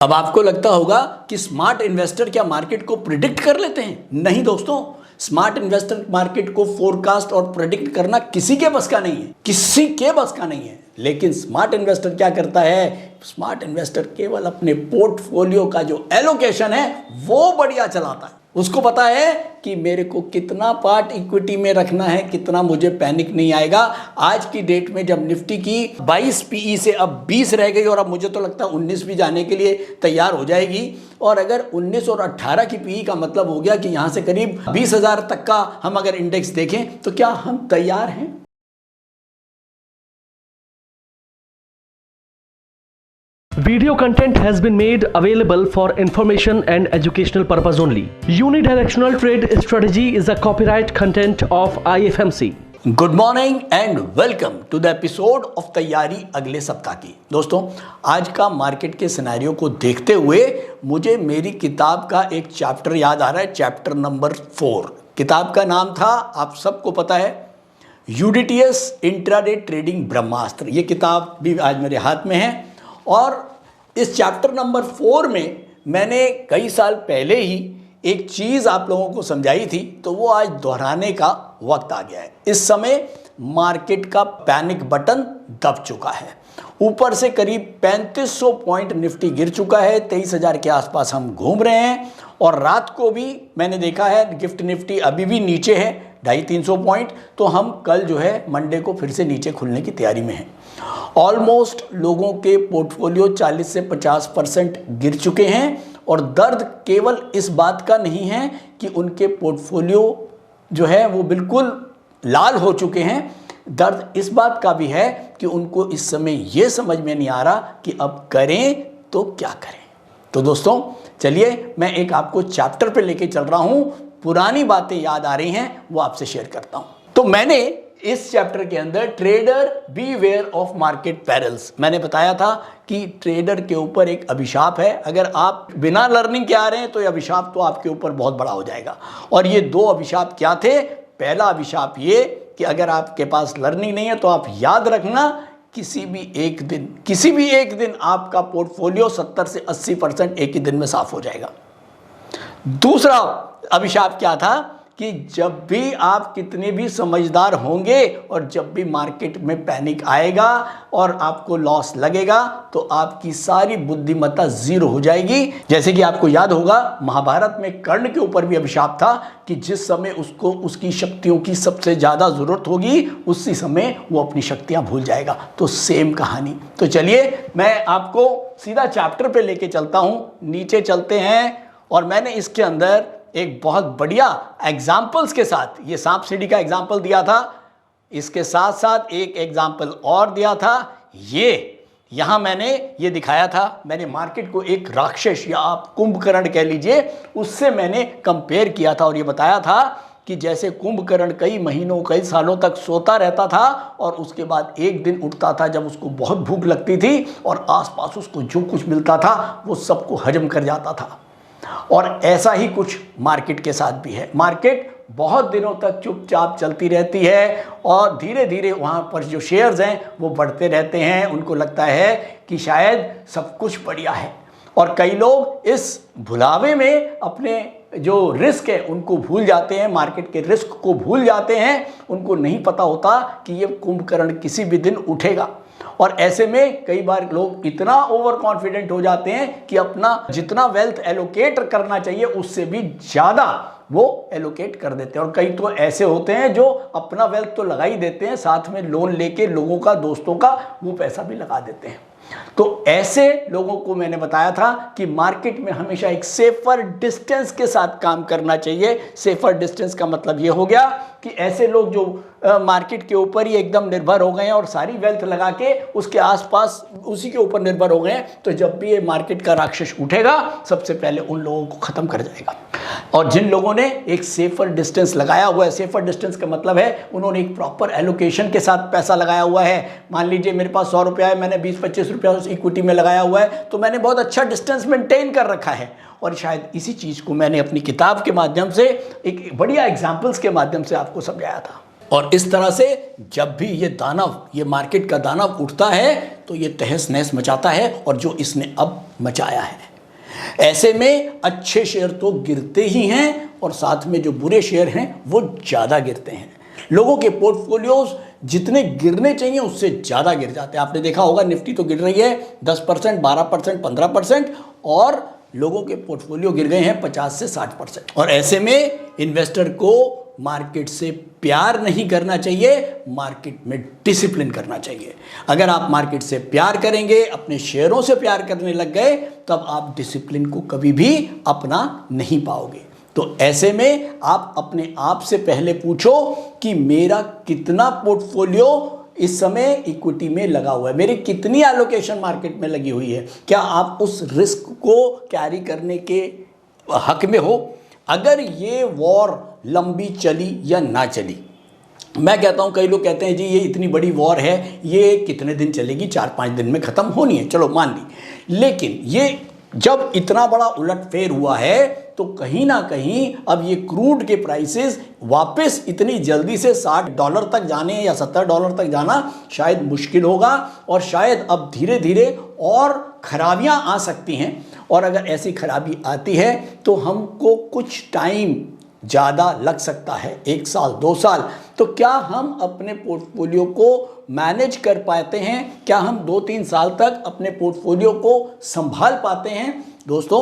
अब आपको लगता होगा कि स्मार्ट इन्वेस्टर क्या मार्केट को प्रिडिक्ट कर लेते हैं? नहीं दोस्तों, स्मार्ट इन्वेस्टर मार्केट को फोरकास्ट और प्रेडिक्ट करना किसी के बस का नहीं है, किसी के बस का नहीं है। लेकिन स्मार्ट इन्वेस्टर क्या करता है? स्मार्ट इन्वेस्टर केवल अपने पोर्टफोलियो का जो एलोकेशन है वो बढ़िया चलाता है। उसको पता है कि मेरे को कितना पार्ट इक्विटी में रखना है, कितना मुझे पैनिक नहीं आएगा। आज की डेट में जब निफ्टी की 22 पीई से अब 20 रह गई और अब मुझे तो लगता है 19 भी जाने के लिए तैयार हो जाएगी, और अगर 19 और 18 की पीई का मतलब हो गया कि यहाँ से करीब 20,000 तक का हम अगर इंडेक्स देखें तो क्या हम तैयार हैं? Video content has been made available for information and educational purpose only. Unidirectional trade strategy is a copyright content of IFMC. Good morning and welcome to the episode of तैयारी अगले सप्ताह की। दोस्तों, आज का मार्केट के सिनेरियो को देखते हुए मुझे मेरी किताब का एक चैप्टर याद आ रहा है, चैप्टर नंबर 4। किताब का नाम था, आप सबको पता है, UDTS इंट्राडे ट्रेडिंग ब्रह्मास्त्र। ये किताब भी आज मेरे हाथ में है और इस चैप्टर नंबर 4 में मैंने कई साल पहले ही एक चीज़ आप लोगों को समझाई थी, तो वो आज दोहराने का वक्त आ गया है। इस समय मार्केट का पैनिक बटन दब चुका है। ऊपर से करीब 3500 पॉइंट निफ्टी गिर चुका है, 23,000 के आसपास हम घूम रहे हैं। और रात को भी मैंने देखा है गिफ्ट निफ्टी अभी भी नीचे है 250-300 पॉइंट। तो हम कल जो है मंडे को फिर से नीचे खुलने की तैयारी में हैं। ऑलमोस्ट लोगों के पोर्टफोलियो 40 से 50% गिर चुके हैं और दर्द केवल इस बात का नहीं है कि उनके पोर्टफोलियो जो है वो बिल्कुल लाल हो चुके हैं, दर्द इस बात का भी है कि उनको इस समय ये समझ में नहीं आ रहा कि अब करें तो क्या करें। तो दोस्तों चलिए, मैं एक आपको चैप्टर पे लेके चल रहा हूं, पुरानी बातें याद आ रही हैं वो आपसे शेयर करता हूं। तो मैंने इस चैप्टर के अंदर trader beware of market parallels, मैंने बताया था कि ट्रेडर के ऊपर एक अभिशाप है। अगर आप बिना लर्निंग के आ रहे हैं तो ये अभिशाप तो आपके ऊपर बहुत बड़ा हो जाएगा। और ये 2 अभिशाप क्या थे? पहला अभिशाप ये कि अगर आपके पास लर्निंग नहीं है तो आप याद रखना, किसी भी एक दिन आपका पोर्टफोलियो 70 से 80% एक ही दिन में साफ हो जाएगा। दूसरा अभिशाप क्या था कि जब भी आप कितने भी समझदार होंगे और जब भी मार्केट में पैनिक आएगा और आपको लॉस लगेगा तो आपकी सारी बुद्धिमत्ता 0 हो जाएगी। जैसे कि आपको याद होगा, महाभारत में कर्ण के ऊपर भी अभिशाप था कि जिस समय उसको उसकी शक्तियों की सबसे ज़्यादा ज़रूरत होगी उसी समय वो अपनी शक्तियाँ भूल जाएगा। तो सेम कहानी। तो चलिए, मैं आपको सीधा चैप्टर पे लेके चलता हूँ। नीचे चलते हैं और मैंने इसके अंदर एक बहुत बढ़िया एग्जाम्पल्स के साथ, ये सांप सीढ़ी का एग्जाम्पल दिया था, इसके साथ साथ एक एग्जाम्पल और दिया था। यहाँ मैंने ये दिखाया था, मैंने मार्केट को एक राक्षस या आप कुंभकर्ण कह लीजिए, उससे मैंने कंपेयर किया था और ये बताया था कि जैसे कुंभकर्ण कई महीनों कई सालों तक सोता रहता था और उसके बाद एक दिन उठता था जब उसको बहुत भूख लगती थी और आसपास उसको जो कुछ मिलता था वो सबको हजम कर जाता था। और ऐसा ही कुछ मार्केट के साथ भी है। मार्केट बहुत दिनों तक चुपचाप चलती रहती है और धीरे धीरे वहाँ पर जो शेयर्स हैं वो बढ़ते रहते हैं। उनको लगता है कि शायद सब कुछ बढ़िया है और कई लोग इस भुलावे में अपने जो रिस्क है उनको भूल जाते हैं, मार्केट के रिस्क को भूल जाते हैं। उनको नहीं पता होता कि ये कुंभकर्ण किसी भी दिन उठेगा। और ऐसे में कई बार लोग इतना ओवर कॉन्फिडेंट हो जाते हैं कि अपना जितना वेल्थ एलोकेट करना चाहिए उससे भी ज़्यादा वो एलोकेट कर देते हैं। और कई तो ऐसे होते हैं जो अपना वेल्थ तो लगा ही देते हैं, साथ में लोन लेके लोगों का, दोस्तों का वो पैसा भी लगा देते हैं। तो ऐसे लोगों को मैंने बताया था कि मार्केट में हमेशा एक सेफर डिस्टेंस के साथ काम करना चाहिए। सेफर डिस्टेंस का मतलब ये हो गया कि ऐसे लोग जो मार्केट के ऊपर ही एकदम निर्भर हो गए हैं और सारी वेल्थ लगा के उसके आसपास उसी के ऊपर निर्भर हो गए हैं, तो जब भी ये मार्केट का राक्षस उठेगा सबसे पहले उन लोगों को ख़त्म कर जाएगा। और जिन लोगों ने एक सेफर डिस्टेंस लगाया हुआ है, सेफर डिस्टेंस का मतलब है उन्होंने एक प्रॉपर एलोकेशन के साथ पैसा लगाया हुआ है। मान लीजिए मेरे पास 100 रुपया है, मैंने 20-25 रुपया उस इक्विटी में लगाया हुआ है, तो मैंने बहुत अच्छा डिस्टेंस मेंटेन कर रखा है। और शायद इसी चीज़ को मैंने अपनी किताब के माध्यम से, एक बढ़िया एग्जाम्पल्स के माध्यम से आपको समझाया था। और इस तरह से जब भी ये दानव, ये मार्केट का दानव उठता है तो ये तहस नहस मचाता है, और जो इसने अब मचाया है ऐसे में अच्छे शेयर तो गिरते ही हैं और साथ में जो बुरे शेयर हैं वो ज़्यादा गिरते हैं। लोगों के पोर्टफोलियोज जितने गिरने चाहिए उससे ज़्यादा गिर जाते हैं। आपने देखा होगा निफ्टी तो गिर रही है 10%, 12%, 15% और लोगों के पोर्टफोलियो गिर गए हैं 50 से 60%। और ऐसे में इन्वेस्टर को मार्केट से प्यार नहीं करना चाहिए, मार्केट में डिसिप्लिन करना चाहिए। अगर आप मार्केट से प्यार करेंगे, अपने शेयरों से प्यार करने लग गए, तब आप डिसिप्लिन को कभी भी अपना नहीं पाओगे। तो ऐसे में आप अपने आप से पहले पूछो कि मेरा कितना पोर्टफोलियो इस समय इक्विटी में लगा हुआ है, मेरी कितनी एलोकेशन मार्केट में लगी हुई है, क्या आप उस रिस्क को कैरी करने के हक में हो। अगर ये वॉर लंबी चली या ना चली, मैं कहता हूं, कई लोग कहते हैं जी ये इतनी बड़ी वॉर है, ये कितने दिन चलेगी, 4-5 दिन में ख़त्म होनी है, चलो मान ली। लेकिन ये जब इतना बड़ा उलटफेर हुआ है तो कहीं ना कहीं अब ये क्रूड के प्राइसेस वापस इतनी जल्दी से $60 तक जाने या $70 तक जाना शायद मुश्किल होगा और शायद अब धीरे धीरे और खराबियां आ सकती हैं। और अगर ऐसी खराबी आती है तो हमको कुछ टाइम ज़्यादा लग सकता है, 1 साल 2 साल। तो क्या हम अपने पोर्टफोलियो को मैनेज कर पाते हैं, क्या हम 2-3 साल तक अपने पोर्टफोलियो को संभाल पाते हैं। दोस्तों,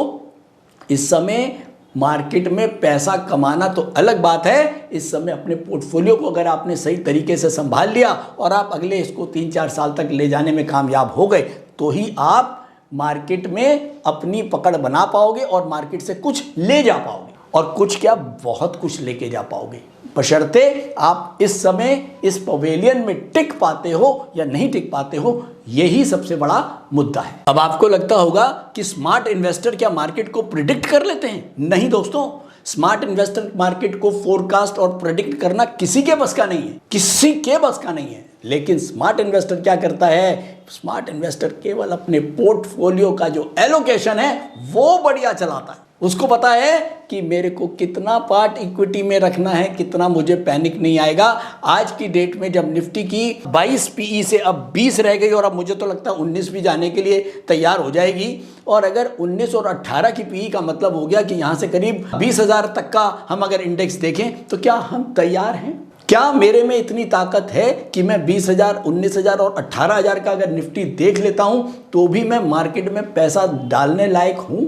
इस समय मार्केट में पैसा कमाना तो अलग बात है, इस समय अपने पोर्टफोलियो को अगर आपने सही तरीके से संभाल लिया और आप अगले इसको 3-4 साल तक ले जाने में कामयाब हो गए, तो ही आप मार्केट में अपनी पकड़ बना पाओगे और मार्केट से कुछ ले जा पाओगे। और कुछ क्या, बहुत कुछ लेके जा पाओगे, बशर्ते आप इस समय इस पवेलियन में टिक पाते हो या नहीं टिक पाते हो, यही सबसे बड़ा मुद्दा है। अब आपको लगता होगा कि स्मार्ट इन्वेस्टर क्या मार्केट को प्रिडिक्ट कर लेते हैं? नहीं दोस्तों, स्मार्ट इन्वेस्टर मार्केट को फोरकास्ट और प्रेडिक्ट करना किसी के बस का नहीं है, किसी के बस का नहीं है। लेकिन स्मार्ट इन्वेस्टर क्या करता है, स्मार्ट इन्वेस्टर केवल अपने पोर्टफोलियो का जो एलोकेशन है वो बढ़िया चलाता है। उसको पता है कि मेरे को कितना पार्ट इक्विटी में रखना है, कितना मुझे पैनिक नहीं आएगा। आज की डेट में जब निफ्टी की 22 पीई से अब 20 रह गई और अब मुझे तो लगता है 19 भी जाने के लिए तैयार हो जाएगी, और अगर 19 और 18 की पीई का मतलब हो गया कि यहाँ से करीब 20,000 तक का हम अगर इंडेक्स देखें, तो क्या हम तैयार हैं? क्या मेरे में इतनी ताकत है कि मैं 20,000, 19,000 और 18,000 का अगर निफ्टी देख लेता हूं तो भी मैं मार्केट में पैसा डालने लायक हूं?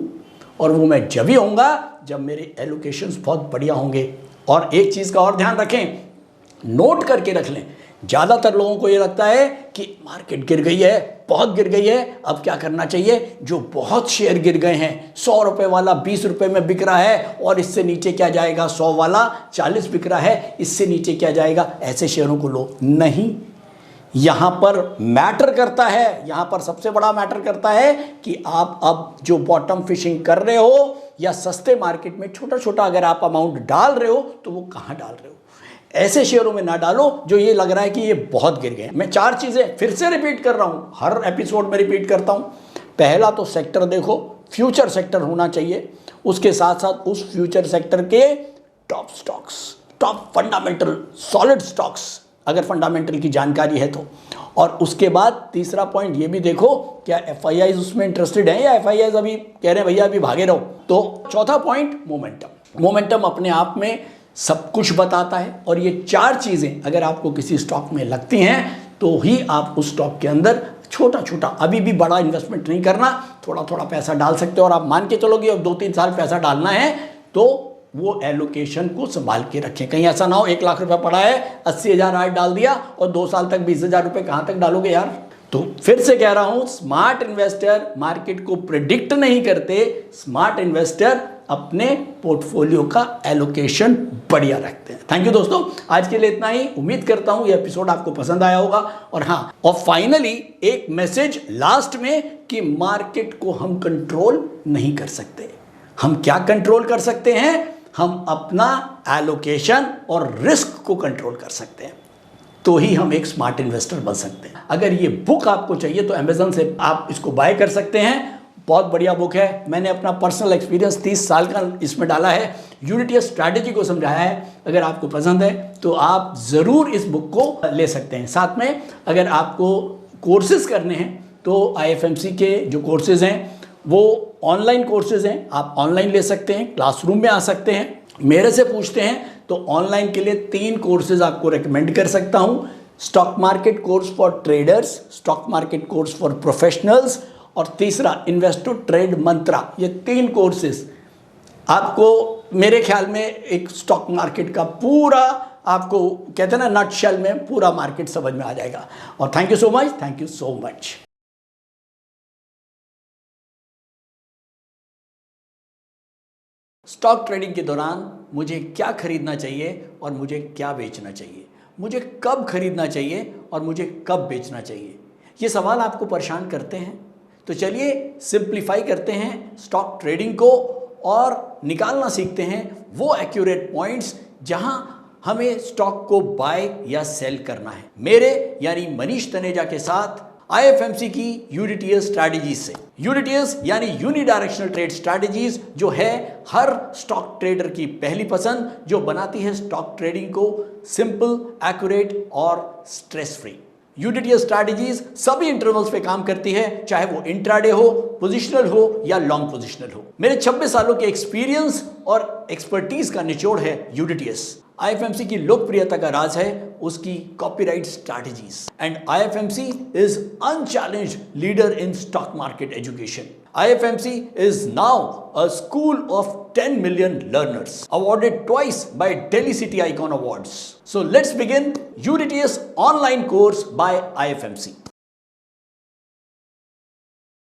और वो मैं जब ही होऊंगा जब मेरे एलोकेशंस बहुत बढ़िया होंगे। और एक चीज़ का और ध्यान रखें, नोट करके रख लें, ज़्यादातर लोगों को ये लगता है कि मार्केट गिर गई है, बहुत गिर गई है, अब क्या करना चाहिए। जो बहुत शेयर गिर गए हैं, 100 रुपये वाला 20 रुपये में बिक रहा है और इससे नीचे क्या जाएगा, 100 वाला 40 बिक रहा है, इससे नीचे क्या जाएगा, ऐसे शेयरों को लो। नहीं, यहाँ पर मैटर करता है, यहाँ पर सबसे बड़ा मैटर करता है कि आप अब जो बॉटम फिशिंग कर रहे हो या सस्ते मार्केट में छोटा छोटा अगर आप अमाउंट डाल रहे हो तो वो कहाँ डाल रहे हो। ऐसे शेयरों में ना डालो जो ये लग रहा है कि ये बहुत गिर गए। मैं 4 चीज़ें फिर से रिपीट कर रहा हूँ, हर एपिसोड में रिपीट करता हूँ। पहला तो सेक्टर देखो, फ्यूचर सेक्टर होना चाहिए, उसके साथ साथ उस फ्यूचर सेक्टर के top stocks, top fundamental solid stocks, अगर फंडामेंटल की जानकारी है तो। और उसके बाद तीसरा पॉइंट ये भी देखो, क्या एफआईआईज उसमें इंटरेस्टेड हैं या एफआईआईज अभी कह रहे हैं भैया अभी भागे रहो। तो चौथा पॉइंट, मोमेंटम। मोमेंटम अपने आप में सब कुछ बताता है, और ये 4 चीज़ें अगर आपको किसी स्टॉक में लगती हैं तो ही आप उस स्टॉक के अंदर छोटा छोटा, अभी भी बड़ा इन्वेस्टमेंट नहीं करना, थोड़ा थोड़ा पैसा डाल सकते हो। और आप मान के चलोगे अब 2-3 साल पैसा डालना है तो वो एलोकेशन को संभाल के रखें। कहीं ऐसा ना हो 1 लाख रुपया पड़ा है, 80,000 आज डाल दिया और 2 साल तक 20,000 रुपये कहाँ तक डालोगे यार। तो फिर से कह रहा हूं, स्मार्ट इन्वेस्टर मार्केट को प्रिडिक्ट नहीं करते, स्मार्ट इन्वेस्टर अपने पोर्टफोलियो का एलोकेशन बढ़िया रखते हैं। थैंक यू दोस्तों, आज के लिए इतना ही। उम्मीद करता हूं ये एपिसोड आपको पसंद आया होगा। और हाँ, और फाइनली एक मैसेज लास्ट में कि मार्केट को हम कंट्रोल नहीं कर सकते। हम क्या कंट्रोल कर सकते हैं, हम अपना एलोकेशन और रिस्क को कंट्रोल कर सकते हैं, तो ही हम एक स्मार्ट इन्वेस्टर बन सकते हैं। अगर ये बुक आपको चाहिए तो अमेज़न से आप इसको बाय कर सकते हैं, बहुत बढ़िया बुक है। मैंने अपना पर्सनल एक्सपीरियंस 30 साल का इसमें डाला है, यूनिटी स्ट्रैटेजी को समझाया है। अगर आपको पसंद है तो आप ज़रूर इस बुक को ले सकते हैं। साथ में अगर आपको कोर्सेज करने हैं तो IFMC के जो कोर्सेज हैं वो ऑनलाइन कोर्सेज हैं, आप ऑनलाइन ले सकते हैं, क्लासरूम में आ सकते हैं। मेरे से पूछते हैं तो ऑनलाइन के लिए 3 कोर्सेज आपको रेकमेंड कर सकता हूं। Stock market course for traders, stock market course for professionals और तीसरा इन्वेस्टर ट्रेड मंत्रा। ये 3 कोर्सेज आपको मेरे ख्याल में एक स्टॉक मार्केट का पूरा, आपको कहते हैं ना नटशेल में पूरा मार्केट समझ में आ जाएगा। और thank you so much, thank you so much. Stock trading के दौरान मुझे क्या खरीदना चाहिए और मुझे क्या बेचना चाहिए, मुझे कब खरीदना चाहिए और मुझे कब बेचना चाहिए, ये सवाल आपको परेशान करते हैं। तो चलिए सिंप्लीफाई करते हैं स्टॉक ट्रेडिंग को और निकालना सीखते हैं वो एक्यूरेट पॉइंट्स जहां हमें स्टॉक को बाय या सेल करना है। मेरे यानी मनीष तनेजा के साथ IFMC की यूनिटीएस स्ट्रैटेजीज से। यूनिटीएस यानी यूनिडायरेक्शनल ट्रेड स्ट्रैटेजीज, जो है हर स्टॉक ट्रेडर की पहली पसंद, जो बनाती है स्टॉक ट्रेडिंग को सिंपल, एक्यूरेट और स्ट्रेस फ्री। यूनिटीएस स्ट्रैटेजीज सभी इंटरवल्स पे काम करती है, चाहे वो इंट्राडे हो, पोजिशनल हो या लॉन्ग पोजिशनल हो। मेरे 26 सालों के एक्सपीरियंस और एक्सपर्टीज का निचोड़ है यूनिटीएस। IFMC की लोकप्रियता का राज है उसकी copyright strategies and IFMC is unchallenged leader in stock market education. IFMC is now a school of 10 million learners, awarded twice by Delhi City Icon Awards. So let's begin UDTS online course by IFMC.